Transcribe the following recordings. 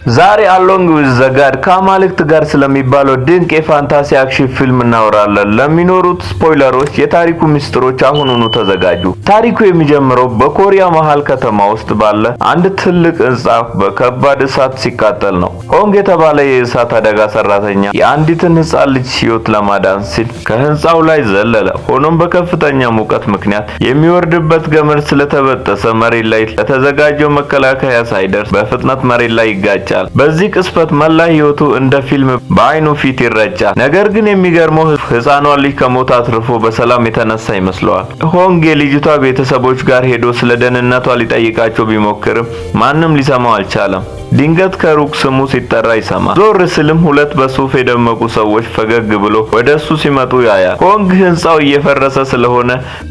ዛሬ አሎንግ ዊዝ ዘ ጋድ ከአማልክት ጋር ስለሚባለው ድንቅ የፋንታሲ አክሽን ፊልም እናወራለን። ለሚኖሩት ስፖይለሮች የታሪኩ ሚስጥሮች አሁኑኑ ተዘጋጁ። ታሪኩ የሚጀምረው በኮሪያ መሃል ከተማ ውስጥ ባለ አንድ ትልቅ ህንጻ በከባድ እሳት ሲቃጠል ነው። ሆንግ የተባለ የእሳት አደጋ ሰራተኛ የአንዲትን ህጻን ልጅ ህይወት ለማዳን ሲል ከህንጻው ላይ ዘለለ። ሆኖም በከፍተኛ ሙቀት ምክንያት የሚወርድበት ገመድ ስለተበጠሰ መሬት ላይ ለተዘጋጀው መከላከያ ሳይደርስ በፍጥነት መሬት ላይ ይጋጫል። በዚህ ቅስፈት መላ ህይወቱ እንደ ፊልም በአይኑ ፊት ይረጫል። ነገር ግን የሚገርመው ህፃኗ ልጅ ከሞት አትርፎ በሰላም የተነሳ ይመስለዋል። ሆንግ የልጅቷ ቤተሰቦች ጋር ሄዶ ስለ ደህንነቷ ሊጠይቃቸው ቢሞክርም ማንም ሊሰማው አልቻለም። ድንገት ከሩቅ ስሙ ሲጠራ ይሰማል። ዞር ስልም ሁለት በሱፍ የደመቁ ሰዎች ፈገግ ብሎ ወደሱ ሲመጡ ያያል። ሆንግ ህንጻው እየፈረሰ ስለሆነ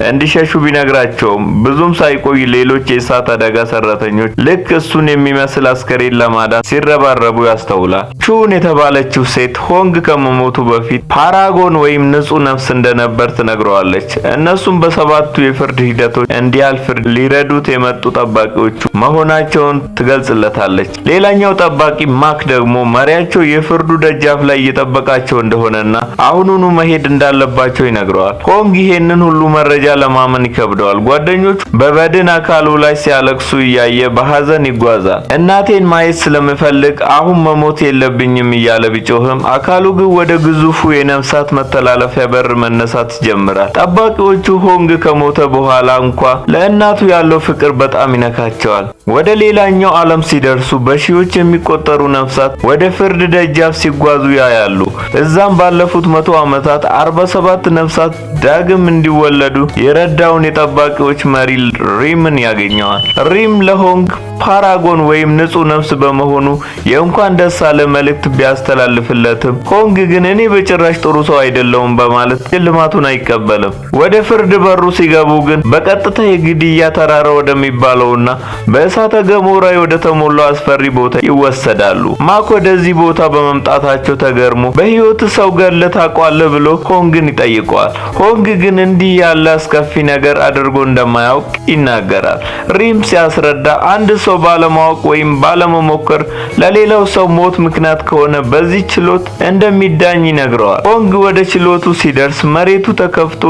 እንዲሸሹ ቢነግራቸውም ብዙም ሳይቆይ ሌሎች የእሳት አደጋ ሰራተኞች ልክ እሱን የሚመስል አስከሬን ለማዳን ሲረባረቡ ያስተውላል። ቹን የተባለችው ሴት ሆንግ ከመሞቱ በፊት ፓራጎን ወይም ንጹህ ነፍስ እንደነበር ትነግረዋለች። እነሱም በሰባቱ የፍርድ ሂደቶች እንዲያልፍ ሊረዱት የመጡ ጠባቂዎቹ መሆናቸውን ትገልጽለታለች። ሌላኛው ጠባቂ ማክ ደግሞ መሪያቸው የፍርዱ ደጃፍ ላይ እየጠበቃቸው እንደሆነና አሁኑኑ መሄድ እንዳለባቸው ይነግረዋል። ሆንግ ይሄንን ሁሉ መረጃ ለማመን ይከብደዋል። ጓደኞቹ በበድን አካሉ ላይ ሲያለቅሱ እያየ በሐዘን ይጓዛል። እናቴን ማየት ስለምፈልግ አሁን መሞት የለብኝም እያለ ቢጮህም አካሉ ግን ወደ ግዙፉ የነፍሳት መተላለፊያ በር መነሳት ይጀምራል። ጠባቂዎቹ ሆንግ ከሞተ በኋላ እንኳ ለእናቱ ያለው ፍቅር በጣም ይነካቸዋል። ወደ ሌላኛው ዓለም ሲደርሱ በሺዎች የሚቆጠሩ ነፍሳት ወደ ፍርድ ደጃፍ ሲጓዙ ያያሉ። እዛም ባለፉት 100 ዓመታት 47 ነፍሳት ዳግም እንዲወለዱ የረዳውን የጠባቂዎች መሪ ሪምን ያገኘዋል። ሪም ለሆንግ ፓራጎን ወይም ንጹህ ነፍስ በመሆኑ የእንኳን ደስ አለ መልእክት ቢያስተላልፍለትም ሆንግ ግን እኔ በጭራሽ ጥሩ ሰው አይደለሁም በማለት ሽልማቱን አይቀበልም። ወደ ፍርድ በሩ ሲገቡ ግን በቀጥታ የግድያ ተራራ ወደሚባለውና በእሳተ ገሞራ ወደ ተሞላው አስፈሪ ቦታ ይወሰዳሉ። ማክ ወደዚህ ቦታ በመምጣታቸው ተገርሞ በህይወት ሰው ገድለህ ታውቃለህ ብሎ ሆንግን ይጠይቀዋል። ሆንግ ግን እንዲህ ያለ አስከፊ ነገር አድርጎ እንደማያውቅ ይናገራል። ሪም ሲያስረዳ አንድ ሰው ባለማወቅ ወይም ባለመሞከር ለሌላው ሰው ሞት ምክንያት ከሆነ በዚህ ችሎት እንደሚዳኝ ይነግረዋል። ሆንግ ወደ ችሎቱ ሲደርስ መሬቱ ተከፍቶ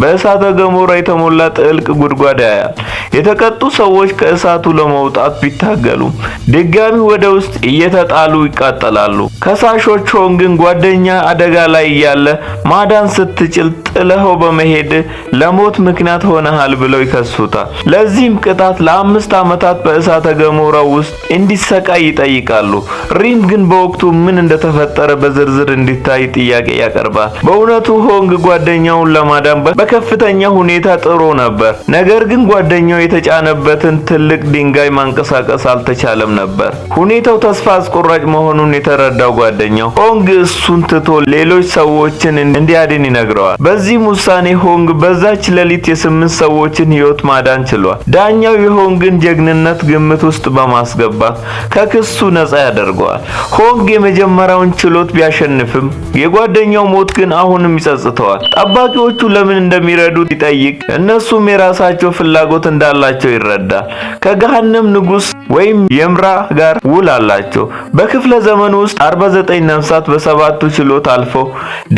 በእሳተ ገሞራ የተሞላ ጥልቅ ጉድጓድ ያያል። የተቀጡ ሰዎች ከእሳቱ ለመውጣት ቢታገሉም ድጋሚ ወደ ውስጥ እየተጣሉ ይቃጠላሉ። ከሳሾች ሆንግን ጓደኛ አደጋ ላይ እያለ ማዳን ስትችል ጥለኸው በመሄድ ለሞት ምክንያት ሆነሃል ብለው ይከሱታል። ለዚህም ቅጣት ለ5 ዓመታት በእሳተ ገሞራ ውስጥ እንዲሰቃይ ይጠይቃሉ። ሪም ግን በወቅቱ ምን እንደተፈጠረ በዝርዝር እንዲታይ ጥያቄ ያቀርባል። በእውነቱ ሆንግ ጓደኛውን ለማዳን በከፍተኛ ሁኔታ ጥሮ ነበር። ነገር ግን ጓደኛው የተጫነበትን ትልቅ ድንጋይ ማንቀሳቀስ አልተቻለም ነበር። ሁኔታው ተስፋ አስቆራጭ መሆኑን የተረዳው ጓደኛው ሆንግ እሱን ትቶ ሌሎች ሰዎችን እንዲያድን ይነግረዋል። በዚህም ውሳኔ ሆንግ በዛች ሌሊት የ8 ሰዎችን ህይወት ማዳን ችሏል። ዳኛው የሆንግን ጀግንነት ግምት ውስጥ በማስገባት ከክሱ ነፃ ያደርገዋል። ሆንግ የመጀመሪያውን ችሎት ቢያሸንፍም የጓደኛው ሞት ግን አሁንም ይጸጽተዋል። ጠባቂዎቹ ለምን እንደሚረዱት ይጠይቅ እነሱም የራሳቸው ፍላጎት እንዳላቸው ይረዳል። ከገሃነም ንጉስ ወይም የምራ ጋር ውል አላቸው። በክፍለ ዘመኑ ውስጥ 49 ነፍሳት በሰባቱ ችሎት አልፈው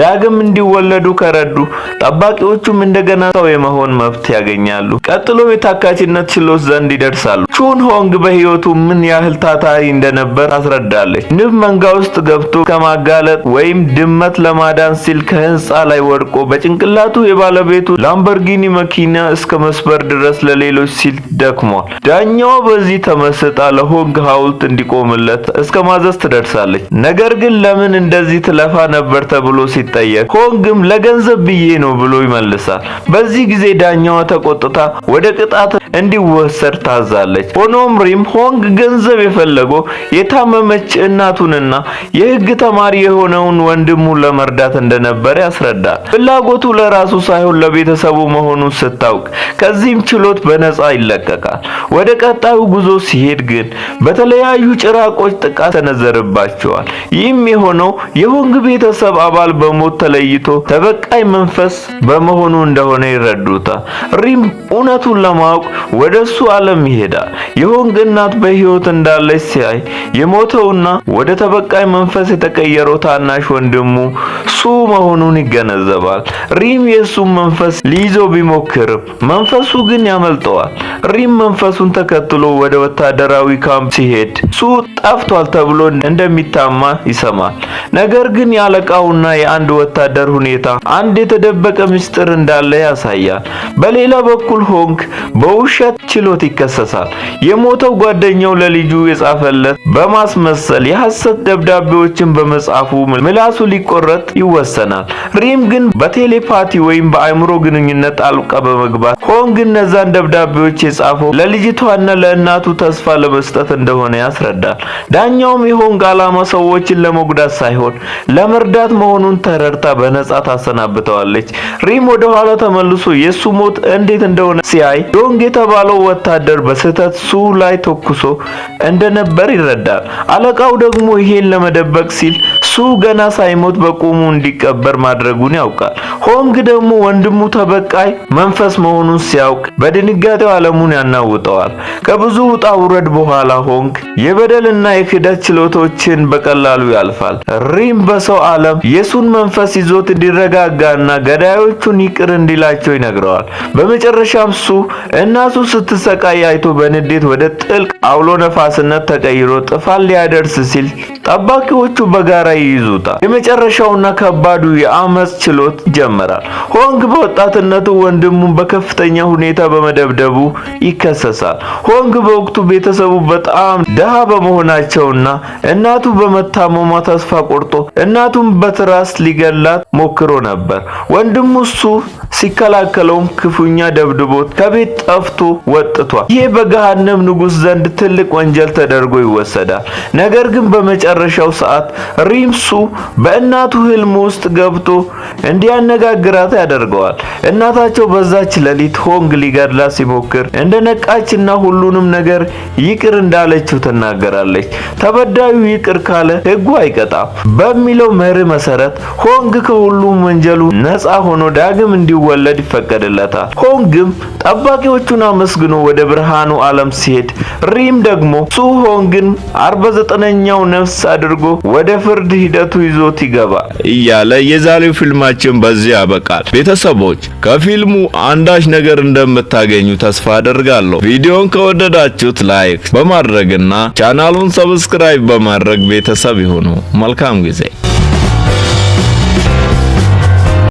ዳግም እንዲወለዱ ከረዱ ጠባቂዎቹም እንደገና ሰው የመሆን መብት ያገኛሉ። ቀጥሎ የታካችነት ችሎት ዘንድ ይደርሳሉ። ቹን ሆንግ በህይወቱ ምን ያህል ታታሪ እንደነበር ታስረዳለች። ንብ መንጋ ውስጥ ገብቶ ከማጋለጥ ወይም ድመት ለማዳን ሲል ከህንጻ ላይ ወድቆ በጭንቅላቱ የባለቤቱ ላምበርጊኒ መኪና እስከ መስበር ድረስ ለሌሎች ሲል ደክሟል። ዳኛዋ በዚህ ተመስጣ ለሆንግ ሐውልት እንዲቆምለት እስከ ማዘዝ ትደርሳለች። ነገር ግን ለምን እንደዚህ ትለፋ ነበር ተብሎ ሲጠየቅ ሆንግም ለገንዘብ ብዬ ነው ብሎ ይመልሳል። በዚህ ጊዜ ዳኛዋ ተቆጥታ ወደ ቅጣት እንዲወሰድ ታዛለች። ሆኖም ሪም ሆንግ ገንዘብ የፈለገው የታመመች እናቱንና የህግ ተማሪ የሆነውን ወንድሙን ለመርዳት እንደነበር ያስረዳል። ፍላጎቱ ለራሱ ሳይሆን ለቤተሰቡ መሆኑን ስታውቅ ከዚህም ችሎት በነፃ ይለቀቃል። ወደ ቀጣዩ ጉዞ ሲሄድ ሲሄድ ግን በተለያዩ ጭራቆች ጥቃት ተነዘረባቸዋል። ይህም የሆነው የሆንግ ቤተሰብ አባል በሞት ተለይቶ ተበቃይ መንፈስ በመሆኑ እንደሆነ ይረዱታል። ሪም እውነቱን ለማወቅ ወደሱ ዓለም ይሄዳል። የሆንግ እናት በሕይወት እንዳለች ሲያይ የሞተውና ወደ ተበቃይ መንፈስ የተቀየረው ታናሽ ወንድሙ ሱ መሆኑን ይገነዘባል። ሪም የሱን መንፈስ ሊይዘው ቢሞክርም መንፈሱ ግን ያመልጠዋል። ሪም መንፈሱን ተከትሎ ወደ ወታደራዊ ካምፕ ሲሄድ ሱ ጠፍቷል ተብሎ እንደሚታማ ይሰማል። ነገር ግን የአለቃውና የአንድ ወታደር ሁኔታ አንድ የተደበቀ ምስጢር እንዳለ ያሳያል። በሌላ በኩል ሆንግ በውሸት ችሎት ይከሰሳል። የሞተው ጓደኛው ለልጁ የጻፈለት በማስመሰል የሐሰት ደብዳቤዎችን በመጻፉ ምላሱ ሊቆረጥ ይወሰናል። ሪም ግን በቴሌፓቲ ወይም በአእምሮ ግንኙነት ጣልቃ በመግባት ሆንግ እነዛን ደብዳቤዎች የጻፈው ለልጅቷና ለእናቱ ተስፋ ለመስጠት እንደሆነ ያስረዳል። ዳኛውም የሆንግ ዓላማ ሰዎችን ለመጉዳት ሳይሆን ለመርዳት መሆኑን ተረድታ በነጻ ታሰናብተዋለች። ሪም ወደ ኋላ ተመልሶ የሱ ሞት እንዴት እንደሆነ ሲያይ ዶንግ የተባለው ወታደር በስህተት ሱ ላይ ተኩሶ እንደነበር ይረዳል። አለቃው ደግሞ ይሄን ለመደበቅ ሲል ሱ ገና ሳይሞት በቁሙ እንዲቀበር ማድረጉን ያውቃል። ሆንግ ደግሞ ወንድሙ ተበቃይ መንፈስ መሆኑን ሲያውቅ በድንጋጤው ዓለሙን ያናውጠዋል። ከብዙ ውጣ ውረድ በኋላ ሆንግ የበደልና የክህደት ችሎቶችን በቀላሉ ያልፋል። ሪም በሰው ዓለም የሱን መንፈስ ይዞት እንዲረጋጋና ገዳዮቹን ይቅር እንዲላቸው ይነግረዋል። በመጨረሻም ሱ እናቱ ስትሰቃይ አይቶ በንዴት ወደ ጥልቅ አውሎ ነፋስነት ተቀይሮ ጥፋት ሊያደርስ ሲል ጠባቂዎቹ በጋራ ይይዙታል። የመጨረሻውና ከባዱ የአመጽ ችሎት ይጀምራል። ሆንግ በወጣትነቱ ወንድሙን በከፍተኛ ሁኔታ በመደብደቡ ይከሰሳል። ሆንግ በወቅቱ ቤተሰቡ በጣም ደሃ በመሆናቸውና እናቱ በመታመሟ ተስፋ ቆርጦ እናቱን በትራስ ሊገላት ሞክሮ ነበር። ወንድሙ ሱ ሲከላከለውም ክፉኛ ደብድቦት ከቤት ጠፍቶ ወጥቷል። ይህ በገሃነም ንጉሥ ዘንድ ትልቅ ወንጀል ተደርጎ ይወሰዳል። ነገር ግን በመጨረሻው ሰዓት ሪም ሱ በእናቱ ህልም ውስጥ ገብቶ እንዲያነጋግራት ያደርገዋል። እናታቸው በዛች ሌሊት ሆንግ ሊገድላት ሲሞክር እንደነቃችና ሁሉንም ነገር ይቅር እንዳለችው ትናገራለች። ተበዳዩ ይቅር ካለ ሕጉ አይቀጣም በሚለው መርህ መሰረት ሆንግ ከሁሉም ወንጀሉ ነፃ ሆኖ ዳግም እንዲወለድ ይፈቀድለታል። ሆንግም ጠባቂዎቹን አመስግኖ ወደ ብርሃኑ ዓለም ሲሄድ ሪም ደግሞ ሱ ሆንግን 49ኛው ነፍስ አድርጎ ወደ ፍርድ ሂደቱ ይዞት ይገባል እያለ የዛሬው ፊልማችን በዚህ ያበቃል። ቤተሰቦች ከፊልሙ አንዳች ነገር እንደምታገኙ ተስፋ አደርጋለሁ። ቪዲዮን ከወደዳችሁት ላይክ በማድረግና ቻናሉን ሰብስክራይብ በማድረግ ቤተሰብ ይሁኑ። መልካም ጊዜ